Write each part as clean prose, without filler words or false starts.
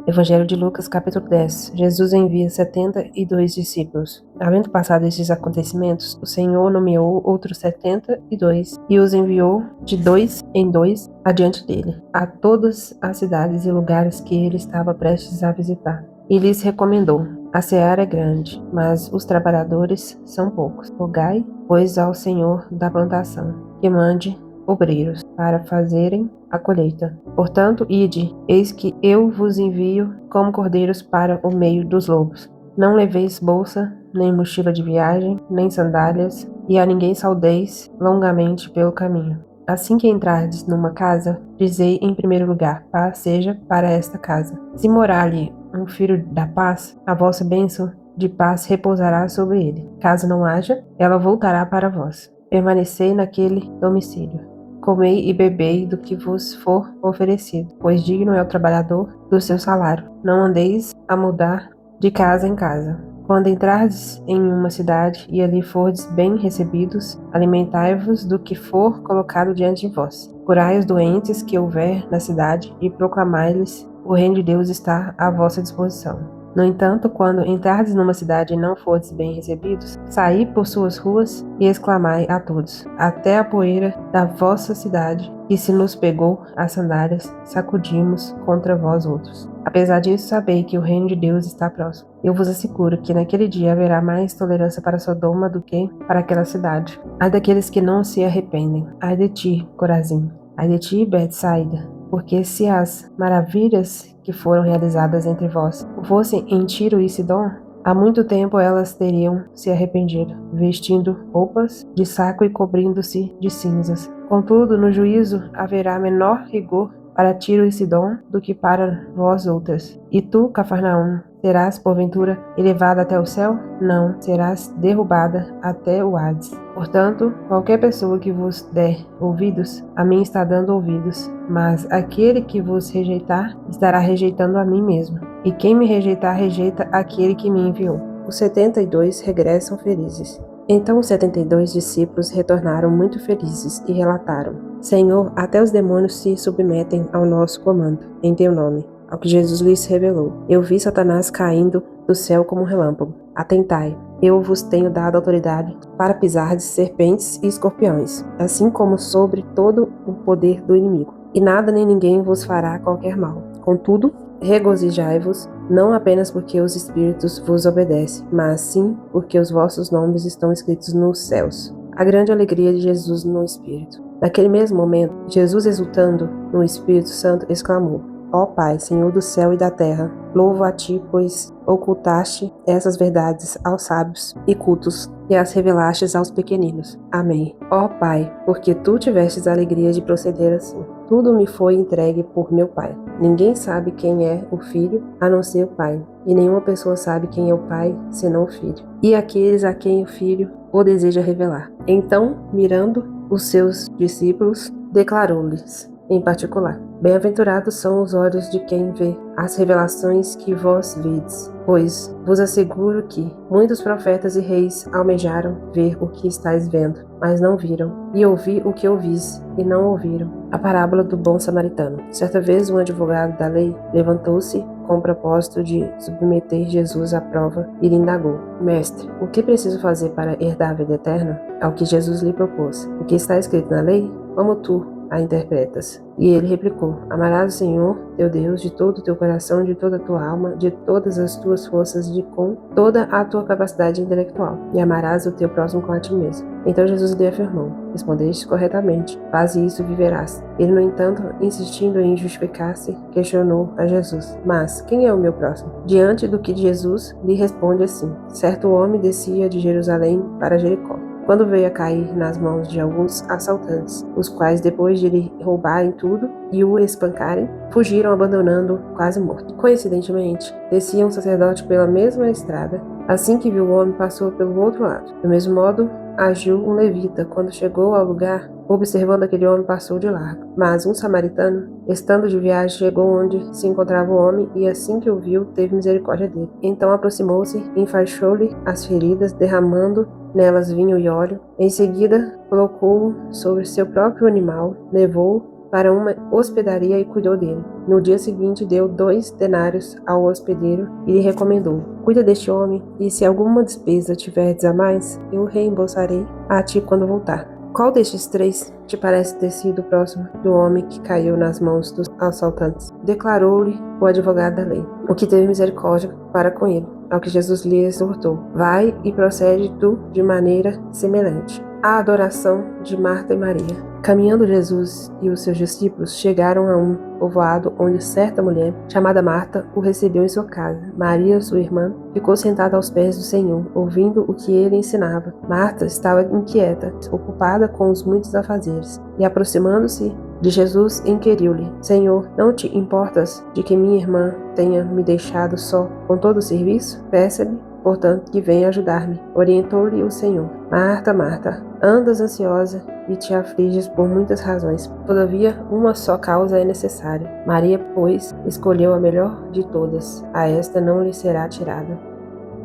Evangelho de Lucas, capítulo 10. Jesus envia 72 discípulos. Havendo passado estes acontecimentos, o Senhor nomeou outros 72 e os enviou de dois em dois adiante dele, a todas as cidades e lugares que ele estava prestes a visitar. E lhes recomendou: a seara é grande, mas os trabalhadores são poucos. Rogai, pois, ao Senhor da plantação, que mande obreiros para fazerem a colheita. Portanto, ide, eis que eu vos envio como cordeiros para o meio dos lobos. Não leveis bolsa, nem mochila de viagem, nem sandálias, e a ninguém saudeis longamente pelo caminho. Assim que entrardes numa casa, dizei em primeiro lugar: paz seja para esta casa. Se morar ali um filho da paz, a vossa bênção de paz repousará sobre ele. Caso não haja, ela voltará para vós. Permanecei naquele domicílio. Comei e bebei do que vos for oferecido, pois digno é o trabalhador do seu salário. Não andeis a mudar de casa em casa. Quando entrardes em uma cidade e ali fordes bem recebidos, alimentai-vos do que for colocado diante de vós. Curai os doentes que houver na cidade e proclamai-lhes: o reino de Deus está à vossa disposição. No entanto, quando entrardes numa cidade e não fordes bem recebidos, saí por suas ruas e exclamai a todos: até a poeira da vossa cidade, que se nos pegou as sandálias, sacudimos contra vós outros. Apesar disso, sabei que o reino de Deus está próximo. Eu vos asseguro que naquele dia haverá mais tolerância para Sodoma do que para aquela cidade. Ai daqueles que não se arrependem. Ai de ti, Corazim. Ai de ti, Betsaida. Porque se as maravilhas que foram realizadas entre vós fossem em Tiro e Sidom, há muito tempo elas teriam se arrependido, vestindo roupas de saco e cobrindo-se de cinzas. Contudo, no juízo haverá menor rigor para Tiro e Sidom do que para vós outras. E tu, Cafarnaum, serás, porventura, elevada até o céu? Não, serás derrubada até o Hades. Portanto, qualquer pessoa que vos der ouvidos, a mim está dando ouvidos, mas aquele que vos rejeitar, estará rejeitando a mim mesmo. E quem me rejeitar, rejeita aquele que me enviou. Os 72 regressam felizes. Então os 72 discípulos retornaram muito felizes e relataram: Senhor, até os demônios se submetem ao nosso comando, em teu nome. Ao que Jesus lhes revelou: Eu vi Satanás caindo do céu como um relâmpago. Atentai, eu vos tenho dado autoridade para pisar de serpentes e escorpiões, assim como sobre todo o poder do inimigo. E nada nem ninguém vos fará qualquer mal. Contudo, regozijai-vos, não apenas porque os espíritos vos obedecem, mas sim porque os vossos nomes estão escritos nos céus. A grande alegria de Jesus no Espírito. Naquele mesmo momento, Jesus, exultando no Espírito Santo, exclamou: Ó Pai, Senhor do céu e da terra, louvo a Ti, pois ocultaste essas verdades aos sábios e cultos e as revelastes aos pequeninos. Amém. Ó Pai, porque Tu tivestes a alegria de proceder assim. Tudo me foi entregue por meu Pai. Ninguém sabe quem é o Filho, a não ser o Pai, e nenhuma pessoa sabe quem é o Pai, senão o Filho, e aqueles a quem o Filho o deseja revelar. Então, mirando os seus discípulos, declarou-lhes em particular: Bem-aventurados são os olhos de quem vê as revelações que vós vedes, pois vos asseguro que muitos profetas e reis almejaram ver o que estáis vendo, mas não viram, e ouvir o que ouvis, e não ouviram. A parábola do bom samaritano. Certa vez, um advogado da lei levantou-se com o propósito de submeter Jesus à prova e lhe indagou: Mestre, o que preciso fazer para herdar a vida eterna? Ao que Jesus lhe propôs: O que está escrito na lei? Como tu a interpretas? E ele replicou: Amarás o Senhor, teu Deus, de todo o teu coração, de toda a tua alma, de todas as tuas forças, com toda a tua capacidade intelectual, e amarás o teu próximo como a ti mesmo. Então Jesus lhe afirmou: Respondeste corretamente, faze isso e viverás. Ele, no entanto, insistindo em justificar-se, questionou a Jesus: Mas quem é o meu próximo? Diante do que Jesus lhe responde assim: Certo homem descia de Jerusalém para Jericó, quando veio a cair nas mãos de alguns assaltantes, os quais, depois de lhe roubarem tudo e o espancarem, fugiram, abandonando-o quase morto. Coincidentemente, descia um sacerdote pela mesma estrada. Assim que viu o homem, passou pelo outro lado. Do mesmo modo, agiu um levita. Quando chegou ao lugar, observando aquele homem, passou de largo. Mas um samaritano, estando de viagem, chegou onde se encontrava o homem, e assim que o viu, teve misericórdia dele. Então aproximou-se, enfaixou-lhe as feridas, derramando nelas vinho e óleo. Em seguida, colocou-o sobre seu próprio animal, levou-o para uma hospedaria e cuidou dele. No dia seguinte, deu 2 denários ao hospedeiro e lhe recomendou: cuida deste homem, e se alguma despesa tiverdes a mais, eu reembolsarei a ti quando voltar. Qual destes 3 te parece ter sido o próximo do homem que caiu nas mãos dos assaltantes? Declarou-lhe o advogado da lei, o que teve misericórdia para com ele. Ao que Jesus lhe exortou: vai e procede tu de maneira semelhante. A adoração de Marta e Maria. Caminhando Jesus e os seus discípulos chegaram a um povoado onde certa mulher, chamada Marta, o recebeu em sua casa. Maria, sua irmã, ficou sentada aos pés do Senhor, ouvindo o que ele ensinava. Marta estava inquieta, ocupada com os muitos afazeres, e aproximando-se de Jesus, inquiriu-lhe: Senhor, não te importas de que minha irmã tenha me deixado só com todo o serviço? Peça-lhe, portanto, que venha ajudar-me. Orientou-lhe o Senhor: Marta, Marta, andas ansiosa e te afliges por muitas razões. Todavia, uma só causa é necessária. Maria, pois, escolheu a melhor de todas. A esta não lhe será tirada.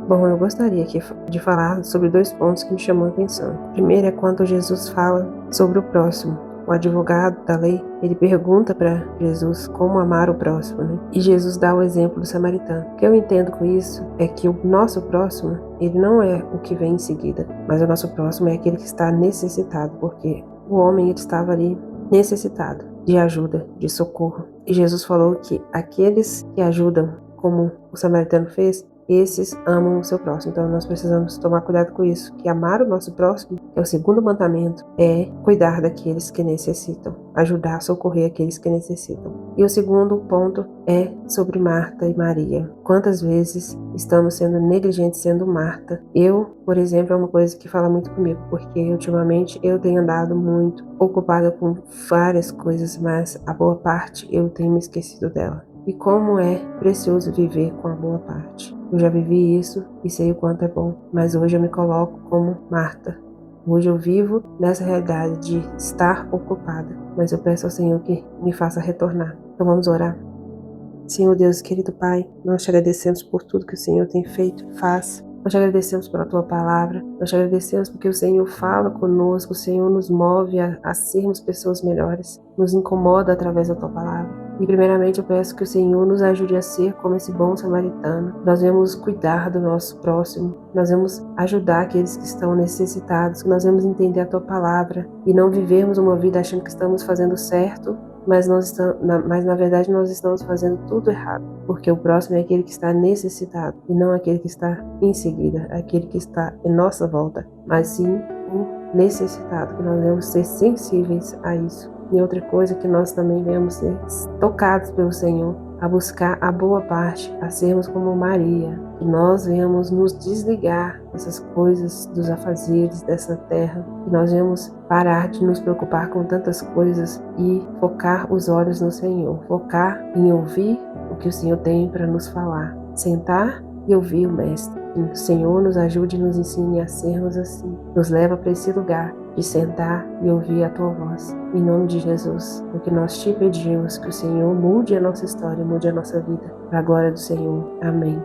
Bom, eu gostaria aqui de falar sobre 2 pontos que me chamam a atenção. Primeiro é quando Jesus fala sobre o próximo. O advogado da lei, ele pergunta para Jesus como amar o próximo, né? E Jesus dá o exemplo do samaritano. O que eu entendo com isso é que o nosso próximo, ele não é o que vem em seguida, mas o nosso próximo é aquele que está necessitado, porque o homem, ele estava ali necessitado de ajuda, de socorro. E Jesus falou que aqueles que ajudam, como o samaritano fez, esses amam o seu próximo. Então nós precisamos tomar cuidado com isso, que amar o nosso próximo, que é o segundo mandamento, é cuidar daqueles que necessitam, ajudar, socorrer aqueles que necessitam. E o segundo ponto é sobre Marta e Maria. Quantas vezes estamos sendo negligentes sendo Marta? Eu, por exemplo, é uma coisa que fala muito comigo, porque ultimamente eu tenho andado muito ocupada com várias coisas, mas a boa parte eu tenho me esquecido dela. E como é precioso viver com a boa parte. Eu já vivi isso e sei o quanto é bom, mas hoje eu me coloco como Marta. Hoje eu vivo nessa realidade de estar ocupada, mas eu peço ao Senhor que me faça retornar. Então vamos orar. Senhor Deus, querido Pai, nós te agradecemos por tudo que o Senhor tem feito e faz. Nós te agradecemos pela Tua palavra, nós te agradecemos porque o Senhor fala conosco, o Senhor nos move a sermos pessoas melhores, nos incomoda através da Tua palavra. E primeiramente eu peço que o Senhor nos ajude a ser como esse bom samaritano. Nós vamos cuidar do nosso próximo, nós vamos ajudar aqueles que estão necessitados, nós vamos entender a Tua palavra e não vivermos uma vida achando que estamos fazendo certo, mas na verdade nós estamos fazendo tudo errado, porque o próximo é aquele que está necessitado e não aquele que está em seguida, aquele que está em nossa volta, mas sim o necessitado, que nós devemos ser sensíveis a isso. E outra coisa que nós também devemos ser tocados pelo Senhor, a buscar a boa parte, a sermos como Maria, que nós venhamos nos desligar dessas coisas, dos afazeres dessa terra, que nós venhamos parar de nos preocupar com tantas coisas e focar os olhos no Senhor, focar em ouvir o que o Senhor tem para nos falar, sentar e ouvir o Mestre. Que o Senhor nos ajude e nos ensine a sermos assim, nos leva para esse lugar de sentar e ouvir a Tua voz. Em nome de Jesus, o que nós te pedimos, que o Senhor mude a nossa história, mude a nossa vida, para a glória do Senhor. Amém.